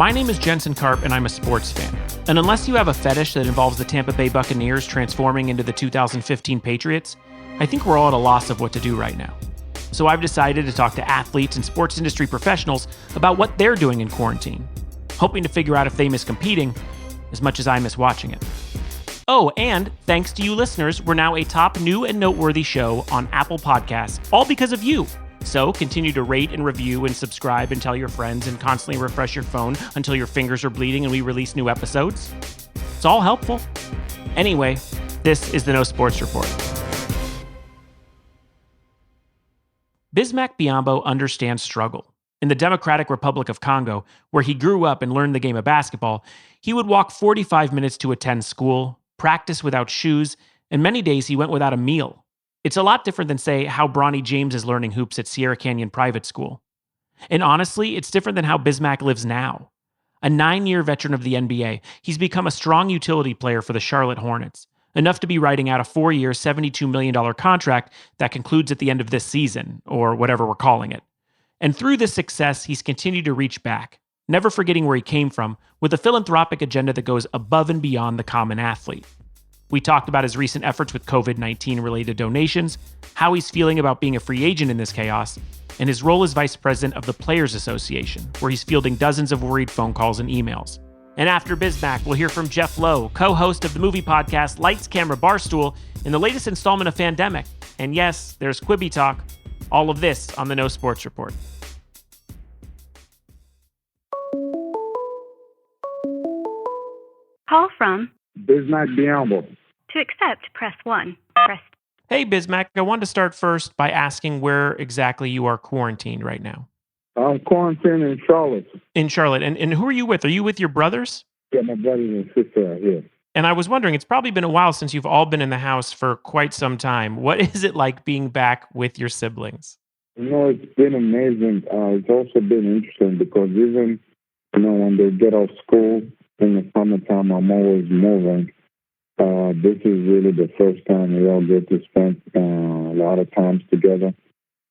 My name is Jensen and I'm a sports fan. And unless you have a fetish that involves the Tampa Bay Buccaneers transforming into the 2015 Patriots, I think we're all at a loss of what to do right now. So I've decided to talk to athletes and sports industry professionals about what they're doing in quarantine, hoping to figure out if they miss competing as much as I miss watching it. Oh, and thanks to you listeners, we're now a top new and noteworthy show on Apple Podcasts, all because of you. So continue to rate and review and subscribe and tell your friends and constantly refresh your phone until your fingers are bleeding and we release new episodes. It's all helpful. Anyway, this is the No Sports Report. Bismack Biyombo understands struggle. In the Democratic Republic of Congo, where he grew up and learned the game of basketball, he would walk 45 minutes to attend school, practice without shoes, and many days he went without a meal. It's a lot different than, say, how Bronny James is learning hoops at Sierra Canyon Private School. And honestly, it's different than how Bismack lives now. A 9-year veteran of the NBA, he's become a strong utility player for the Charlotte Hornets, enough to be writing out a 4-year, $72 million contract that concludes at the end of this season, or whatever we're calling it. And through this success, he's continued to reach back, never forgetting where he came from, with a philanthropic agenda that goes above and beyond the common athlete. We talked about his recent efforts with COVID-19 related donations, how he's feeling about being a free agent in this chaos, and his role as vice president of the Players Association, where he's fielding dozens of worried phone calls and emails. And after Bismack, we'll hear from Jeff Lowe, co-host of the movie podcast Lights, Camera, Barstool, in the latest installment of Fandemic. And yes, there's Quibi talk. All of this on the No Sports Report. Call from Bismack Biyombo. To accept, press 1. Hey, Bismack, I wanted to start first by asking where exactly you are quarantined right now. I'm quarantined in Charlotte. In Charlotte. And who are you with? Are you with your brothers? Yeah, my brothers and sister are here. And I was wondering, it's probably been a while since you've all been in the house for quite some time. What is it like being back with your siblings? It's been amazing. It's also been interesting because even, when they get off school in the summertime, I'm always moving. This is really the first time we all get to spend a lot of times together.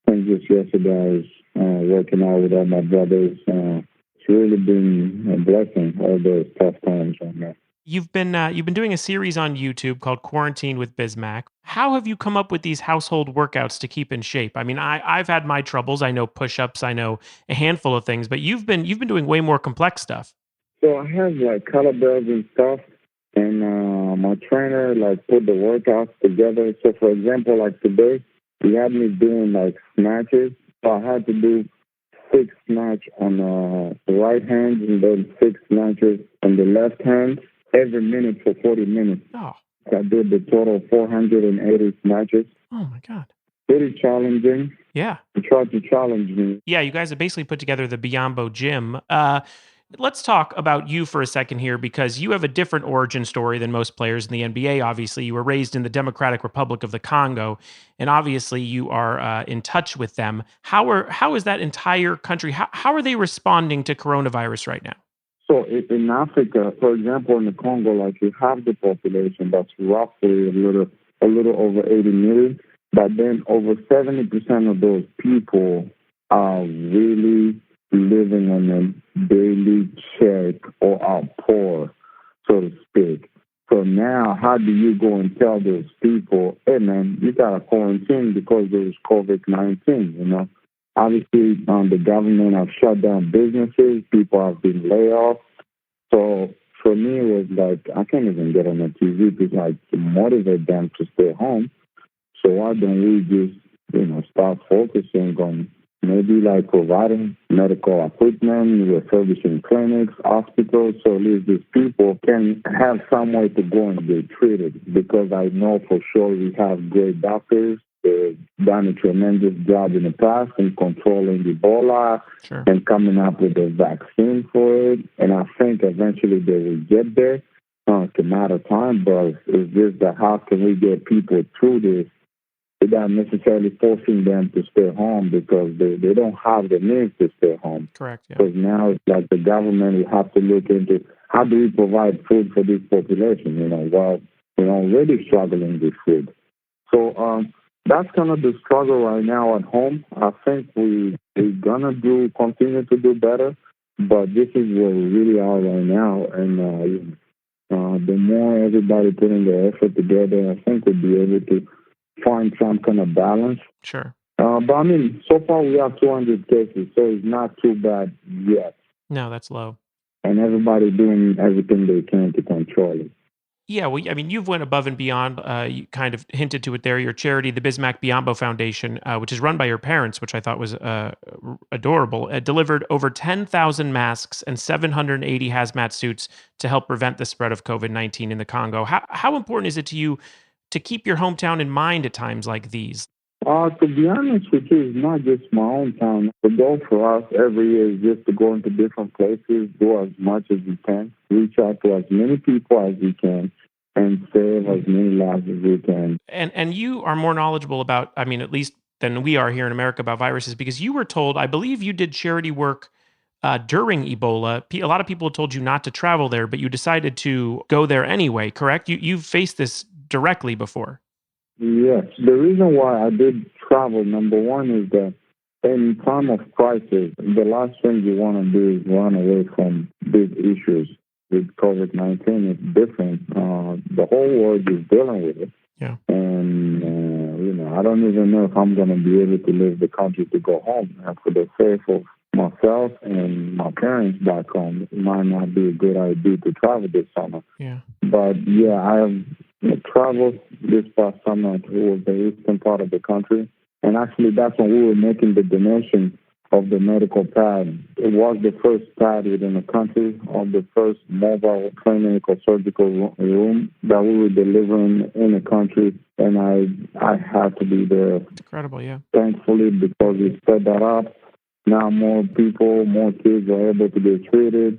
I think just yesterday I was working out with all my brothers. It's really been a blessing, all those tough times right now. You've been doing a series on YouTube called Quarantine with Bismack. How have you come up with these household workouts to keep in shape? I mean, I've had my troubles. I know push-ups. I know a handful of things, but you've been doing way more complex stuff. So I have like kettlebells and stuff, and my trainer put the workouts together. So for example, like today, he had me doing like snatches. So I had to do 6 snatch on the right hand and then 6 snatches on the left hand every minute for 40 minutes. Oh. I did the total of 480 snatches. Oh my God. Pretty challenging. Yeah. He tried to challenge me. Yeah, you guys have basically put together the Biyombo gym. Let's talk about you for a second here, because you have a different origin story than most players in the NBA. Obviously, you were raised in the Democratic Republic of the Congo, and obviously you are in touch with them. How is that entire country, how are they responding to coronavirus right now? So in Africa, for example, in the Congo, you have the population that's roughly a little over 80 million, but then over 70% of those people are really living on a daily check or are poor, so to speak. So now, how do you go and tell those people, hey man, you got to quarantine because there's COVID-19, Obviously, the government have shut down businesses. People have been laid off. So for me, it was I can't even get on the TV to motivate them to stay home. So why don't we just, start focusing on maybe providing medical equipment, refurbishing clinics, hospitals, so at least these people can have somewhere to go and get treated. Because I know for sure we have great doctors. They've done a tremendous job in the past in controlling Ebola and coming up with a vaccine for it. And I think eventually they will get there. It's a matter of time, but it's just that how can we get people through this without necessarily forcing them to stay home because they don't have the means to stay home. Correct. Yeah. Because now it's the government will have to look into how do we provide food for this population, while we're already struggling with food. So that's kind of the struggle right now at home. I think we're going to continue to do better. But this is where we really are right now, and the more everybody putting their effort together, I think we'll be able to find some kind of balance. Sure. But I mean, so far we have 200 cases, so it's not too bad yet. No, that's low. And everybody doing everything they can to control it. Yeah, well, I mean, you've went above and beyond. You kind of hinted to it there. Your charity, the Bismack Biyombo Foundation, which is run by your parents, which I thought was adorable, delivered over 10,000 masks and 780 hazmat suits to help prevent the spread of COVID-19 in the Congo. How important is it to you to keep your hometown in mind at times like these? To be honest with you, it's not just my own town. The goal for us every year is just to go into different places, do as much as we can, reach out to as many people as we can, and save as many lives as we can. And you are more knowledgeable about, I mean, at least than we are here in America about viruses, because you were told, I believe you did charity work during Ebola. A lot of people told you not to travel there, but you decided to go there anyway, correct? You've faced this directly before. Yes. The reason why I did travel, number one, is that in time of crisis, the last thing you want to do is run away from big issues. With COVID-19, it's different. The whole world is dealing with it. Yeah. And, I don't even know if I'm going to be able to leave the country to go home. And for the sake of myself and my parents back home, it might not be a good idea to travel this summer. Yeah. But, yeah, I have traveled this past summer towards the eastern part of the country. And actually, that's when we were making the donation of the medical pad. It was the first pad within the country, of the first mobile clinical surgical room that we were delivering in the country, and I had to be there. It's incredible, yeah. Thankfully, because we set that up, now more people, more kids are able to get treated.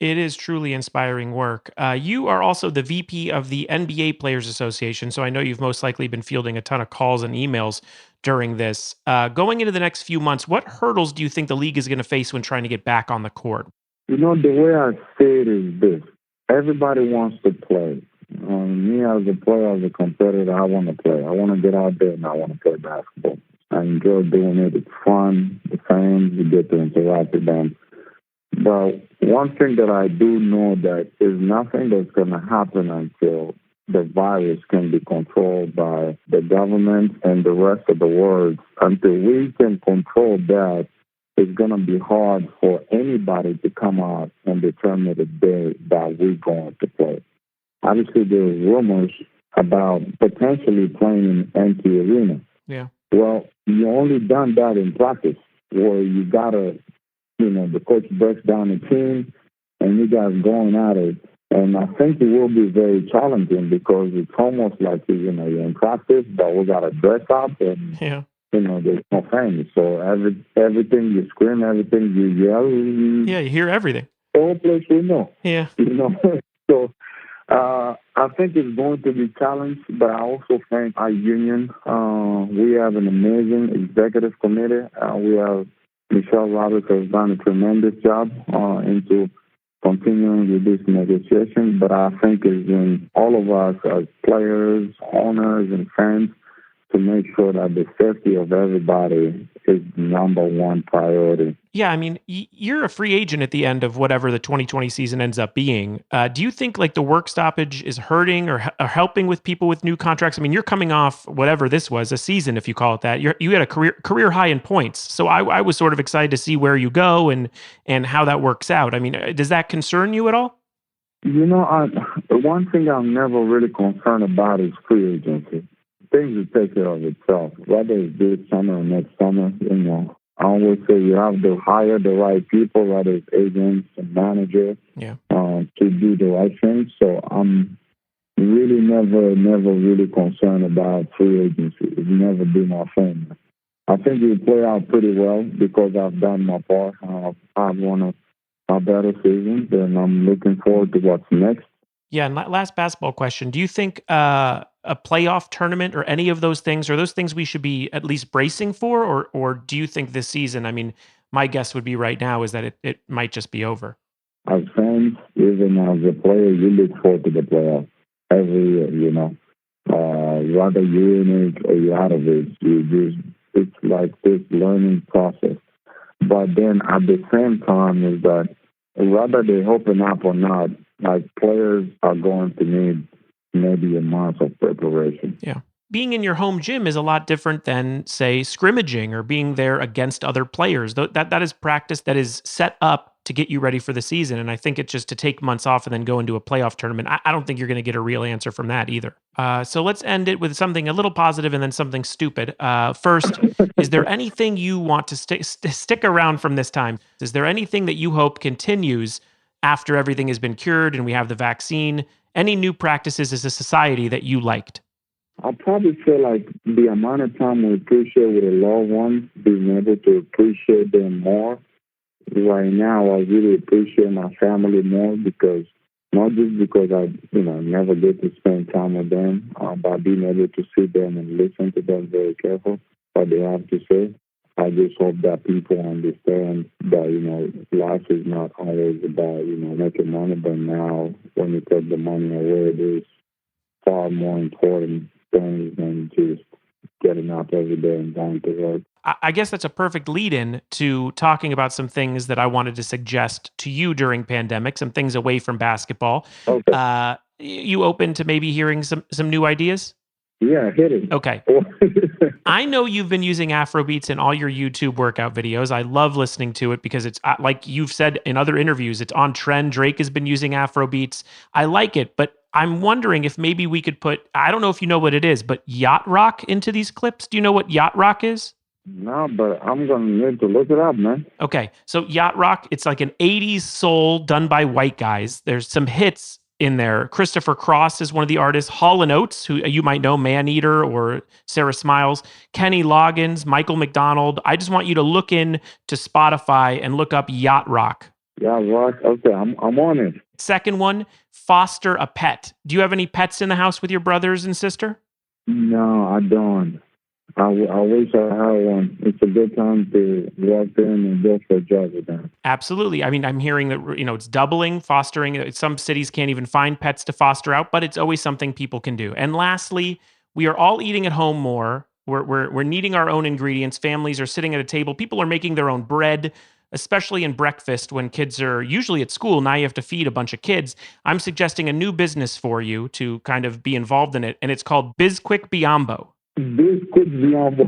It is truly inspiring work. You are also the VP of the NBA Players Association, so I know you've most likely been fielding a ton of calls and emails during this. Going into the next few months, what hurdles do you think the league is going to face when trying to get back on the court? The way I say it is this. Everybody wants to play. Me as a player, as a competitor, I want to play. I want to get out there and I want to play basketball. I enjoy doing it. It's fun. The fans, you get to interact with them. But one thing that I do know that is nothing that's going to happen until the virus can be controlled by the government and the rest of the world. Until we can control that, it's going to be hard for anybody to come out and determine the day that we're going to play. Obviously, there's rumors about potentially playing in empty arena. Yeah. Well, you only done that in practice, where you got to, the coach breaks down the team and you guys going at it. And I think it will be very challenging because it's almost like, you're in practice, but we got to dress up and, there's no fans. So everything you scream, everything you yell. Yeah, you hear everything. The whole place we know. Yeah. So I think it's going to be challenged, but I also think our union, we have an amazing executive committee. We have Michelle Roberts has done a tremendous job into continuing with this negotiation, but I think it's in all of us as players, owners, and fans to make sure that the safety of everybody is number one priority. Yeah, I mean, you're a free agent at the end of whatever the 2020 season ends up being. Do you think the work stoppage is hurting or helping with people with new contracts? I mean, you're coming off whatever this was, a season, if you call it that. You had a career high in points. So I was sort of excited to see where you go and how that works out. I mean, does that concern you at all? The one thing I'm never really concerned about is free agency. Things will take care of itself, whether it's this summer or next summer. I always say you have to hire the right people, whether it's agents and managers, to do the right thing. So I'm really never really concerned about free agency. It's never been my thing. I think it will play out pretty well because I've done my part. I've won a better season, and I'm looking forward to what's next. Yeah, and last basketball question. Do you think a playoff tournament or any of those things, are those things we should be at least bracing for? Or do you think this season, I mean, my guess would be right now is that it might just be over? As fans, even as a player, you look forward to the playoffs every year, whether you're in it or you're out of it, it's like this learning process. But then at the same time is that whether they open up or not, like players are going to need maybe a month of preparation. Yeah. Being in your home gym is a lot different than, say, scrimmaging or being there against other players. That is practice that is set up to get you ready for the season. And I think it's just to take months off and then go into a playoff tournament. I don't think you're going to get a real answer from that either. So let's end it with something a little positive and then something stupid. First, is there anything you want to stick around from this time? Is there anything that you hope continues after everything has been cured and we have the vaccine? Any new practices as a society that you liked? I probably feel like the amount of time we appreciate with a loved one, being able to appreciate them more. Right now, I really appreciate my family more because not just because I, never get to spend time with them, but being able to see them and listen to them very careful what they have to say. I just hope that people understand that, life is not always about, making money, but now when you take the money away, there's far more important things than just getting up every day and going to work. I guess that's a perfect lead-in to talking about some things that I wanted to suggest to you during pandemic, some things away from basketball. Okay. You open to maybe hearing some new ideas? Yeah, hit it. Okay. I know you've been using Afrobeats in all your YouTube workout videos. I love listening to it because it's like you've said in other interviews, it's on trend. Drake has been using Afrobeats. I like it, but I'm wondering if maybe we could put, I don't know if you know what it is, but yacht rock into these clips. Do you know what yacht rock is? No, but I'm going to need to look it up, man. Okay. So yacht rock, it's like an 80s soul done by white guys. There's some hits in there. Christopher Cross is one of the artists. Hall & Oates, who you might know, Maneater or Sarah Smiles. Kenny Loggins, Michael McDonald. I just want you to look in to Spotify and look up yacht rock. Yacht rock? Okay, I'm on it. Second one, foster a pet. Do you have any pets in the house with your brothers and sister? No, I don't. I wish I had one. It's a good time to walk in and go for a jog with them. Absolutely. I mean, I'm hearing that, it's doubling, fostering. Some cities can't even find pets to foster out, but it's always something people can do. And lastly, we are all eating at home more. We're needing our own ingredients. Families are sitting at a table. People are making their own bread, especially in breakfast when kids are usually at school. Now you have to feed a bunch of kids. I'm suggesting a new business for you to kind of be involved in it, and it's called Bismack Biyombo. Bismack Biyombo.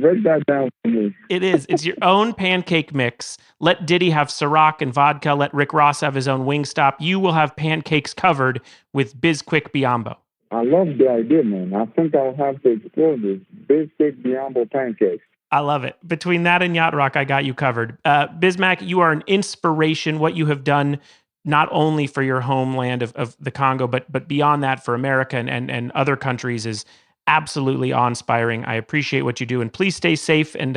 Break that down for me. It is. It's your own pancake mix. Let Diddy have Ciroc and vodka. Let Rick Ross have his own Wingstop. You will have pancakes covered with Bismack Biyombo. I love the idea, man. I think I'll have to explore this. Bismack Biyombo pancakes. I love it. Between that and Yacht Rock, I got you covered. Bismack, you are an inspiration. What you have done not only for your homeland of the Congo, but beyond that for America and other countries is absolutely awe-inspiring. I appreciate what you do. And please stay safe and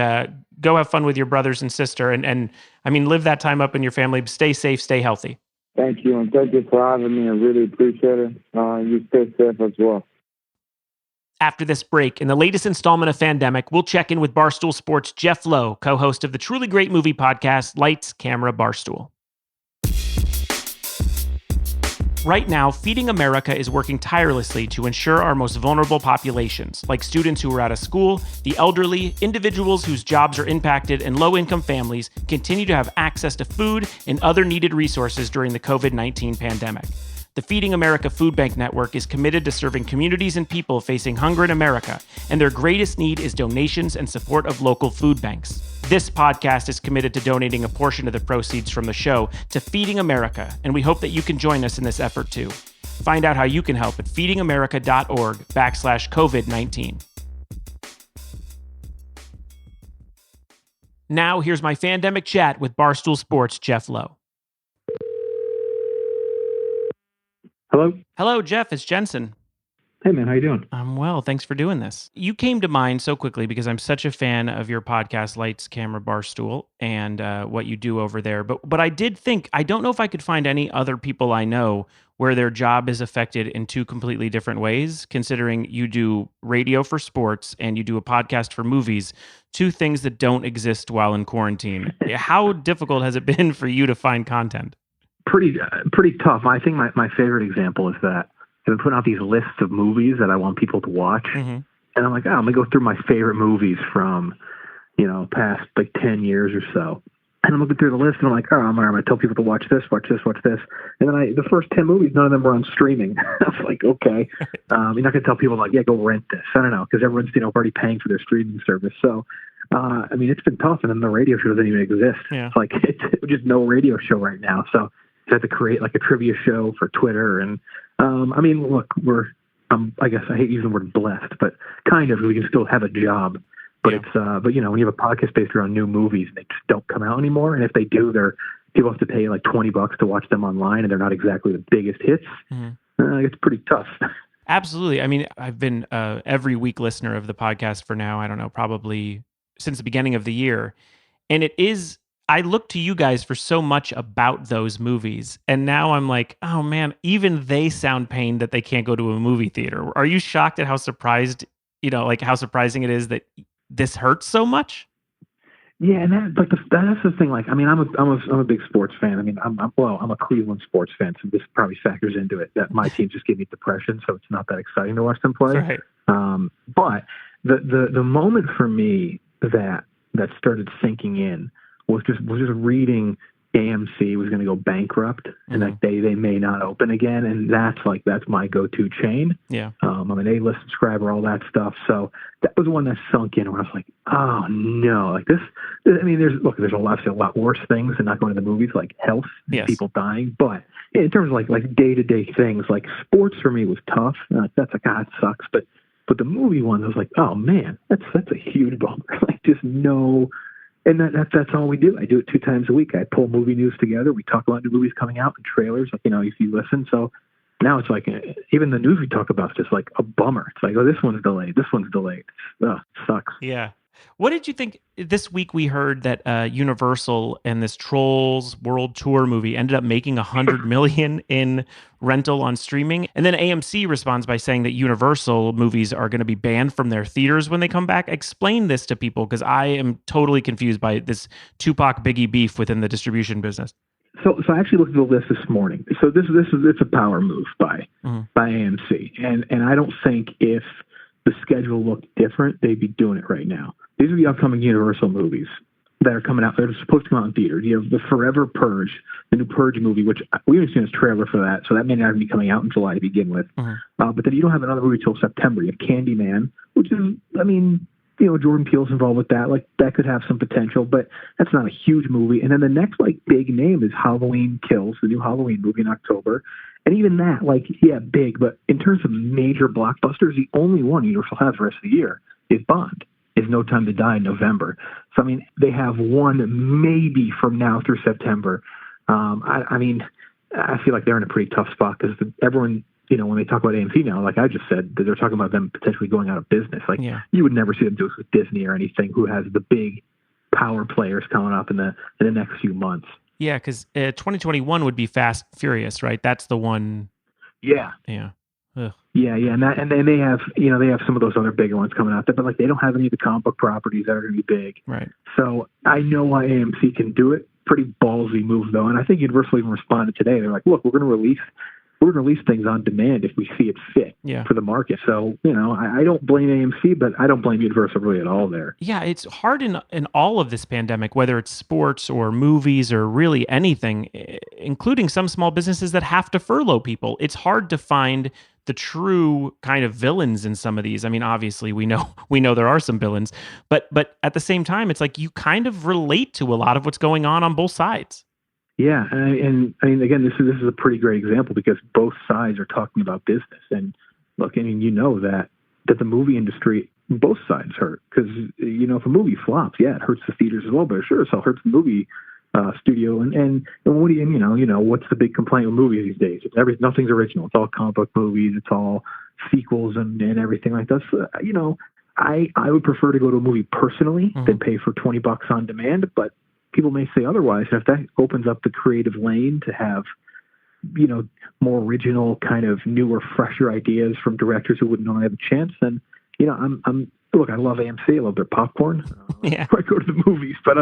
go have fun with your brothers and sister. And I mean, live that time up in your family. Stay safe, stay healthy. Thank you. And thank you for having me. I really appreciate it. You stay safe as well. After this break, in the latest installment of Fandemic, we'll check in with Barstool Sports' Jeff Lowe, co-host of the truly great movie podcast, Lights, Camera, Barstool. Right now, Feeding America is working tirelessly to ensure our most vulnerable populations, like students who are out of school, the elderly, individuals whose jobs are impacted, and low-income families, continue to have access to food and other needed resources during the COVID-19 pandemic. The Feeding America Food Bank Network is committed to serving communities and people facing hunger in America, and their greatest need is donations and support of local food banks. This podcast is committed to donating a portion of the proceeds from the show to Feeding America, and we hope that you can join us in this effort too. Find out how you can help at feedingamerica.org/COVID-19. Now, here's my Fandemic chat with Barstool Sports' Jeff Lowe. Hello? Hello, Jeff. It's Jensen. Hey, man. How you doing? I'm well. Thanks for doing this. You came to mind so quickly because I'm such a fan of your podcast, Lights, Camera, Barstool, and what you do over there. But I did think, I don't know if I could find any other people I know where their job is affected in two completely different ways, considering you do radio for sports and you do a podcast for movies, two things that don't exist while in quarantine. How difficult has it been for you to find content? Pretty tough. I think my favorite example is that I've been putting out these lists of movies that I want people to watch. Mm-hmm. And I'm like, I'm going to go through my favorite movies from, past like 10 years or so. And I'm looking through the list, and I'm like, oh, I'm going to tell people to watch this, watch this, watch this. And then the first 10 movies, none of them were on streaming. I was like, okay. You're not going to tell people, like, yeah, go rent this. I don't know, because everyone's, already paying for their streaming service. So, it's been tough. And then the radio show doesn't even exist. Yeah. It's like, it's just no radio show right now. So I had to create, like, a trivia show for Twitter. And, look, I guess I hate using the word blessed, but kind of, we can still have a job. But it's when you have a podcast based around new movies, they just don't come out anymore. And if they do, people have to pay like $20 to watch them online, and they're not exactly the biggest hits. It's pretty tough. Absolutely. I've been every week listener of the podcast for now, I don't know, probably since the beginning of the year. And I look to you guys for so much about those movies. And now I'm like, oh man, even they sound pained that they can't go to a movie theater. Are you shocked at how surprised, how surprising it is that this hurts so much? Yeah, and that's the thing. Like, I'm a big sports fan. I'm a Cleveland sports fan, so this probably factors into it. That my team just gave me depression, so it's not that exciting to watch them play. Right. But the moment for me that started sinking in was just reading AMC was going to go bankrupt, and like they may not open again, and that's my go-to chain. Yeah. I'm an A-list subscriber, all that stuff. So that was one that sunk in where I was like, oh no, like this. There's a lot worse things than not going to the movies, like health, yes, people dying. But in terms of like day-to-day things, like sports for me was tough. That's like, it sucks. But the movie one, I was like, oh man, that's a huge bummer. Like just no. And that's all we do. I do it 2 times a week. I pull movie news together. We talk about new movies coming out and trailers, like, if you listen. So now it's like, even the news we talk about is just like a bummer. It's like, oh, this one's delayed. This one's delayed. Sucks. Yeah. What did you think? This week we heard that Universal and this Trolls World Tour movie ended up making $100 million in rental on streaming. And then AMC responds by saying that Universal movies are going to be banned from their theaters when they come back. Explain this to people, because I am totally confused by this Tupac Biggie beef within the distribution business. So I actually looked at the list this morning. So it's a power move by AMC. And I don't think if the schedule looked different, they'd be doing it right now. These are the upcoming Universal movies that are coming out. They're supposed to come out in theaters. You have the Forever Purge, the new Purge movie, which we haven't seen a trailer for that, so that may not even be coming out in July to begin with. But then you don't have another movie till September. You have Candyman, which is, Jordan Peele's involved with that. Like, that could have some potential, but that's not a huge movie. And then the next, big name is Halloween Kills, the new Halloween movie in October. And even that, big, but in terms of major blockbusters, the only one Universal has the rest of the year is Bond. Is No Time to Die in November. So, they have one maybe from now through September. I feel like they're in a pretty tough spot because everyone, when they talk about AMC now, like I just said, they're talking about them potentially going out of business. You would never see them do this with Disney or anything, who has the big power players coming up in the next few months. Yeah, because 2021 would be Fast Furious, right? That's the one. Yeah. Yeah. Ugh. Yeah, and they have they have some of those other bigger ones coming out there, but they don't have any of the comic book properties that are going to be big. Right. So I know why AMC can do it. Pretty ballsy move though, and I think Universal even responded today. They're like, look, we're going to release things on demand if we see it fit for the market. So I don't blame AMC, but I don't blame Universal really at all there. Yeah, it's hard in all of this pandemic, whether it's sports or movies or really anything, including some small businesses that have to furlough people. It's hard to find the true kind of villains in some of these. Obviously we know there are some villains, but at the same time, it's like you kind of relate to a lot of what's going on both sides. Yeah, and again, this is a pretty great example because both sides are talking about business. And look, that the movie industry, both sides hurt because if a movie flops, it hurts the theaters as well, but sure as hell hurts the movie studio. And what do what's the big complaint with movies these days? Nothing's original. It's all comic book movies. It's all sequels and everything like that. So, I would prefer to go to a movie personally than pay for $20 on demand, but people may say otherwise. And if that opens up the creative lane to have, more original kind of newer, fresher ideas from directors who wouldn't normally have a chance, then, look, I love AMC. I love their popcorn. I go to the movies, but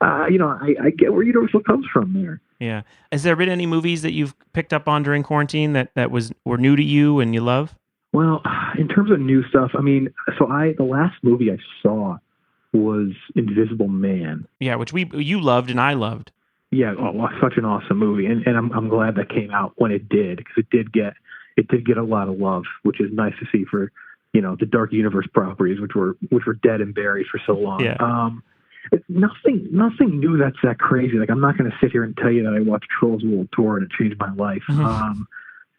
I get where Universal comes from there. Yeah. Has there been any movies that you've picked up on during quarantine that were new to you and you love? Well, in terms of new stuff, the last movie I saw was Invisible Man. Yeah, which you loved and I loved. Yeah, such an awesome movie, and I'm glad that came out when it did, because it did get a lot of love, which is nice to see for the Dark Universe properties, which were dead and buried for so long. Yeah. Nothing new that's that crazy. Like, I'm not going to sit here and tell you that I watched Trolls World Tour and it changed my life.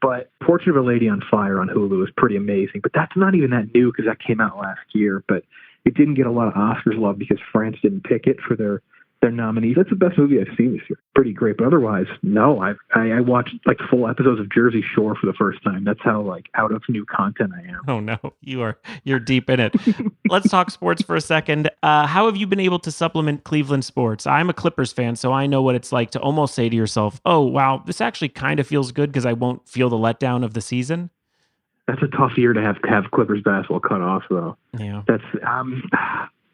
But Portrait of a Lady on Fire on Hulu is pretty amazing. But that's not even that new, because that came out last year. But it didn't get a lot of Oscars love because France didn't pick it for their nominees. That's the best movie I've seen this year. Pretty great. But otherwise, no. I watched like full episodes of Jersey Shore for the first time. That's how like out of new content I am. Oh no, you're deep in it. Let's talk sports for a second. How have you been able to supplement Cleveland sports? I'm a Clippers fan, so I know what it's like to almost say to yourself, "Oh wow, this actually kind of feels good," because I won't feel the letdown of the season. That's a tough year to have Clippers basketball cut off, though. Yeah. That's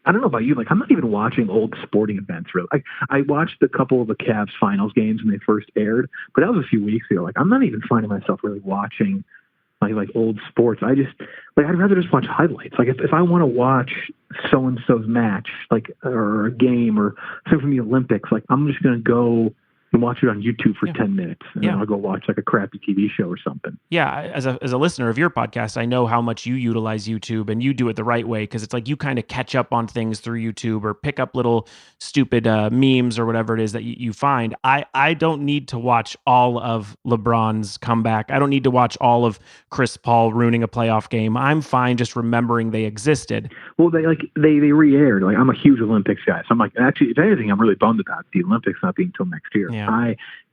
I don't know about you. Like, I'm not even watching old sporting events, really. I watched a couple of the Cavs finals games when they first aired, but that was a few weeks ago. Like, I'm not even finding myself really watching like old sports. I'd rather just watch highlights. Like, if I want to watch so-and-so's match, like, or a game or something from the Olympics, like, I'm just going to go and watch it on YouTube for 10 minutes. And then I'll go watch like a crappy TV show or something. Yeah. As a listener of your podcast, I know how much you utilize YouTube, and you do it the right way, because it's like you kind of catch up on things through YouTube or pick up little stupid memes or whatever it is that you find. I don't need to watch all of LeBron's comeback. I don't need to watch all of Chris Paul ruining a playoff game. I'm fine just remembering they existed. Well, they re-aired. Like, I'm a huge Olympics guy. So I'm like, actually, if anything, I'm really bummed about the Olympics not being until next year. Yeah.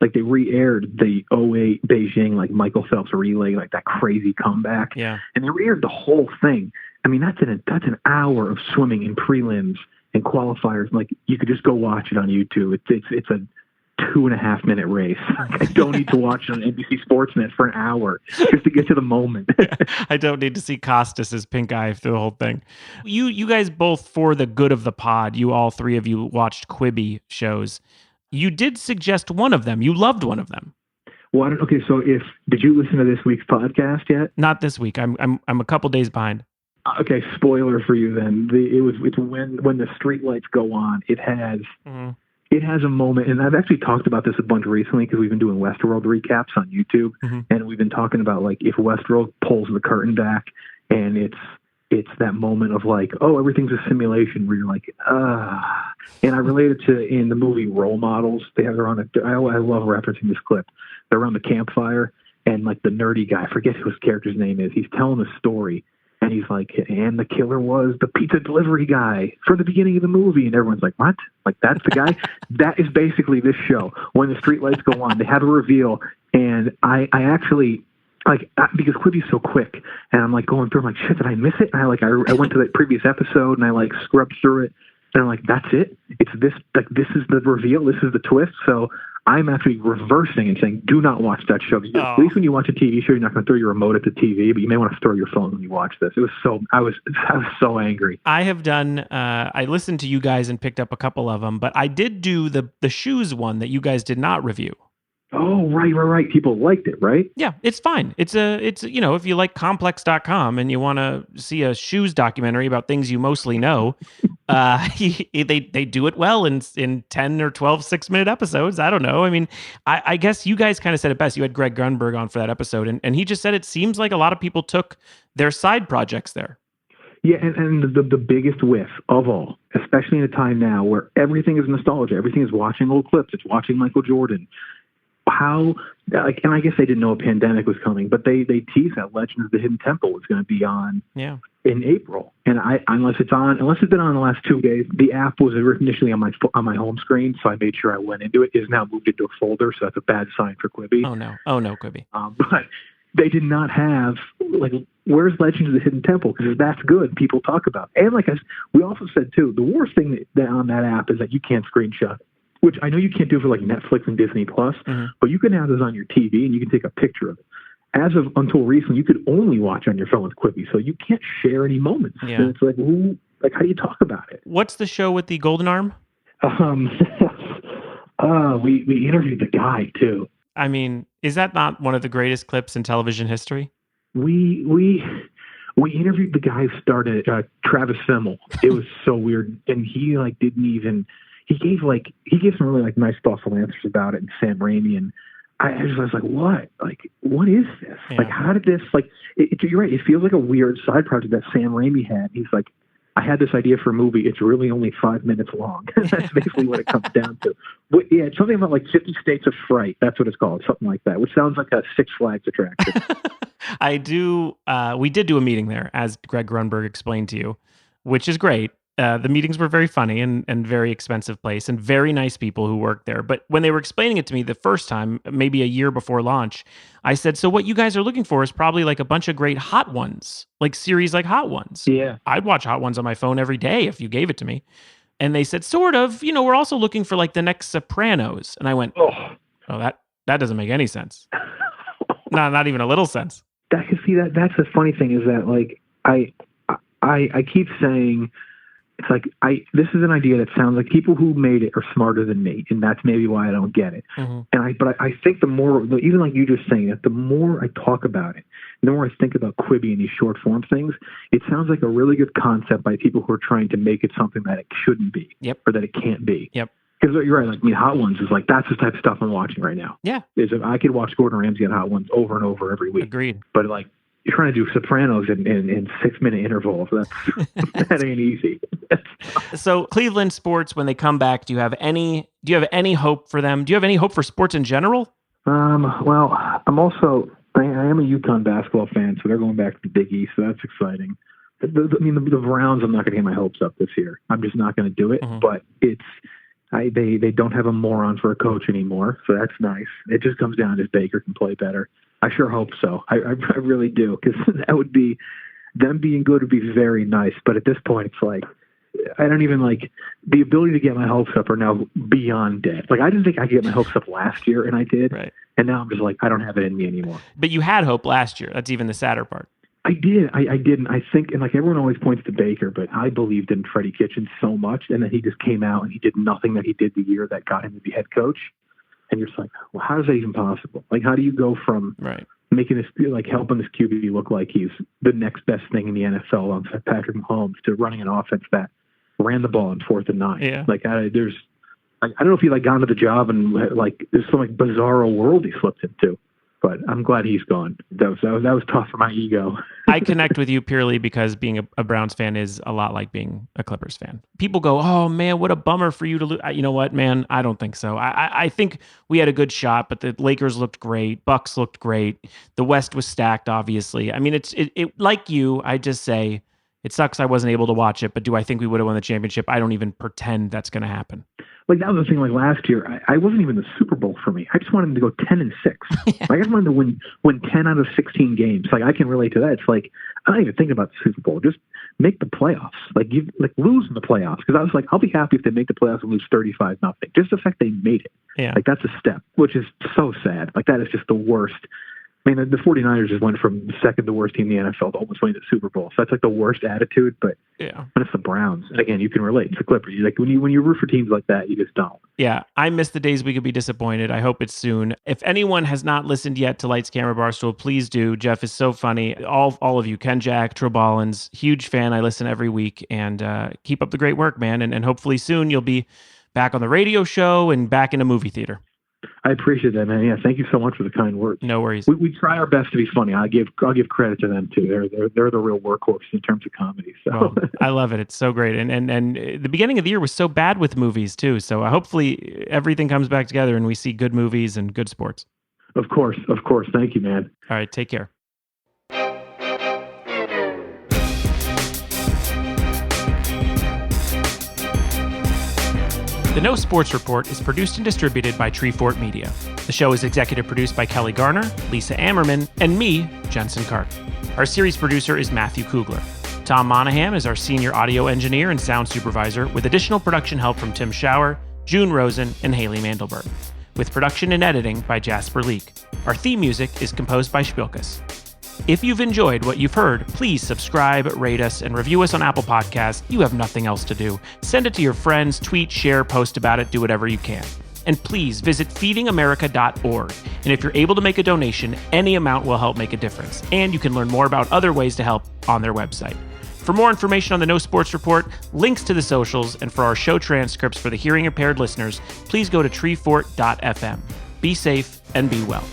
They re-aired the 2008 Beijing, like Michael Phelps relay, like that crazy comeback. Yeah. And they re-aired the whole thing. I mean, that's an hour of swimming in prelims and qualifiers. Like, you could just go watch it on YouTube. It's a 2.5 minute race. I don't need to watch it on NBC Sportsnet for an hour just to get to the moment. I don't need to see Costas's pink eye through the whole thing. You guys both, for the good of the pod, all three of you watched Quibi shows. You did suggest one of them. You loved one of them. Well, okay. So did you listen to this week's podcast yet? Not this week. I'm a couple days behind. Okay, spoiler for you then. It's when the street lights go on. It has a moment, and I've actually talked about this a bunch recently because we've been doing Westworld recaps on YouTube, and we've been talking about like if Westworld pulls the curtain back, and it's that moment of like, oh, everything's a simulation, where you're like, and I relate it to in the movie Role Models. They're on I love referencing this clip. They're around the campfire, and like the nerdy guy, I forget who his character's name is. He's telling a story. And he's like, and the killer was the pizza delivery guy from the beginning of the movie. And everyone's like, what? Like, that's the guy? That is basically this show. When the streetlights go on, they have a reveal. And I actually, like, because Quibi's so quick, and I'm like going through, I'm like, shit, did I miss it? And I went to that previous episode, and I like scrubbed through it. And I'm like, that's it? It's this, like, this is the reveal? This is the twist? So I'm actually reversing and saying, do not watch that show. At least when you watch a TV show, you're not going to throw your remote at the TV, but you may want to throw your phone when you watch this. I was so angry. I have done, I listened to you guys and picked up a couple of them, but I did do the shoes one that you guys did not review. Oh, right. People liked it, right? Yeah, it's fine. It's if you like complex.com and you want to see a shoes documentary about things you mostly know, they do it well in 10 or 12 6-minute episodes. I don't know. I mean, I guess you guys kind of said it best. You had Greg Grunberg on for that episode, and he just said it seems like a lot of people took their side projects there. Yeah, and the biggest whiff of all, especially in a time now where everything is nostalgia, everything is watching old clips, it's watching Michael Jordan. And I guess they didn't know a pandemic was coming, but they teased that Legends of the Hidden Temple was going to be on in April. And unless it's been on in the last 2 days, the app was initially on my home screen, so I made sure I went into it. It's now moved into a folder, so that's a bad sign for Quibi. Oh no, Quibi. But they did not have, like, where's Legends of the Hidden Temple? Because that's good. People talk about it. And like we also said too, the worst thing that on that app is that you can't screenshot, which I know you can't do for like Netflix and Disney Plus, but you can have this on your TV and you can take a picture of it. As of until recently, you could only watch on your phone with Quibi, so you can't share any moments. Yeah. And it's like, how do you talk about it? What's the show with the golden arm? We interviewed the guy too. I mean, is that not one of the greatest clips in television history? We We interviewed the guy who started Travis Fimmel. It was so weird, and he didn't even. He gave some really nice, thoughtful answers about it, and Sam Raimi, and I was like, what? What is this? Yeah. How did this? You're right. It feels like a weird side project that Sam Raimi had. He's like, I had this idea for a movie. It's really only 5 minutes long. That's basically what it comes down to. But yeah, it's something about 50 States of Fright. That's what it's called, something like that, which sounds like a Six Flags attraction. I do. We did do a meeting there, as Greg Grunberg explained to you, which is great. The meetings were very funny and very expensive place and very nice people who worked there. But when they were explaining it to me the first time, maybe a year before launch, I said, so what you guys are looking for is probably a bunch of great Hot Ones, series like Hot Ones. Yeah. I'd watch Hot Ones on my phone every day if you gave it to me. And they said, sort of, we're also looking for the next Sopranos. And I went, oh, that doesn't make any sense. Not even a little sense. That's the funny thing is that I keep saying, it's this is an idea that sounds like people who made it are smarter than me, and that's maybe why I don't get it. Mm-hmm. But I think the more, even like you just saying it, the more I talk about it, the more I think about Quibi and these short form things, it sounds like a really good concept by people who are trying to make it something that it shouldn't be, or that it can't be. Yep. Because you're right. Hot Ones is that's the type of stuff I'm watching right now. Yeah. I could watch Gordon Ramsay on Hot Ones over and over every week. Agreed. But you're trying to do Sopranos in 6 minute intervals. That ain't easy. So Cleveland sports, when they come back, do you have any hope for them? Do you have any hope for sports in general? Well, I am a UConn basketball fan, so they're going back to the Big East, so that's exciting. The Browns, I'm not going to get my hopes up this year. I'm just not going to do it. Mm-hmm. But they don't have a moron for a coach anymore, so that's nice. It just comes down to if Baker can play better. I sure hope so. I really do, because that would be, them being good would be very nice. But at this point, it's I don't even the ability to get my hopes up are now beyond dead. I didn't think I could get my hopes up last year, and I did. Right. And now I'm just I don't have it in me anymore. But you had hope last year. That's even the sadder part. I did. I didn't. I think, and everyone always points to Baker, but I believed in Freddie Kitchens so much, and then he just came out and he did nothing that he did the year that got him to be head coach. And you're just well, how is that even possible? How do you go from making this, helping this QB look like he's the next best thing in the NFL alongside Patrick Mahomes to running an offense that ran the ball in 4th and 9? Yeah. I don't know if he got into the job and there's some bizarro world he slipped into. But I'm glad he's gone. That was tough for my ego. I connect with you purely because being a Browns fan is a lot like being a Clippers fan. People go, oh, man, what a bummer for you to lose. You know what, man? I don't think so. I think we had a good shot, but the Lakers looked great. Bucks looked great. The West was stacked, obviously. I mean, it like you, I just say, it sucks I wasn't able to watch it, but do I think we would have won the championship? I don't even pretend that's going to happen. That was the thing. Last year, I wasn't even the Super Bowl for me. I just wanted them to go 10-6. Yeah. I just wanted to win 10 out of 16 games. I can relate to that. It's I'm not even thinking about the Super Bowl. Just make the playoffs. Lose in the playoffs. Because I was I'll be happy if they make the playoffs and lose 35-0. Just the fact they made it. Yeah. That's a step, which is so sad. That is just the worst. I mean, the 49ers just went from the second to worst team in the NFL to almost winning the Super Bowl. So that's the worst attitude. But when it's the Browns, again, you can relate. It's the Clippers. When you root for teams like that, you just don't. Yeah, I miss the days we could be disappointed. I hope it's soon. If anyone has not listened yet to Lights, Camera, Barstool, please do. Jeff is so funny. All of you, Ken Jack, Troballins, huge fan. I listen every week. And keep up the great work, man. And hopefully soon you'll be back on the radio show and back in a movie theater. I appreciate that, man. Yeah, thank you so much for the kind words. No worries. We try our best to be funny. I'll give credit to them too. They're the real workhorse in terms of comedy. So well, I love it. It's so great. And the beginning of the year was so bad with movies too. So hopefully everything comes back together and we see good movies and good sports. Of course. Thank you, man. All right, take care. The No Sports Report is produced and distributed by Treefort Media. The show is executive produced by Kelly Garner, Lisa Ammerman, and me, Jensen Carter. Our series producer is Matthew Kugler. Tom Monahan is our senior audio engineer and sound supervisor, with additional production help from Tim Schauer, June Rosen, and Haley Mandelberg, with production and editing by Jasper Leak. Our theme music is composed by Spilkus. If you've enjoyed what you've heard, please subscribe, rate us, and review us on Apple Podcasts. You have nothing else to do. Send it to your friends, tweet, share, post about it, do whatever you can. And please visit feedingamerica.org. And if you're able to make a donation, any amount will help make a difference. And you can learn more about other ways to help on their website. For more information on the No Sports Report, links to the socials, and for our show transcripts for the hearing impaired listeners, please go to treefort.fm. Be safe and be well.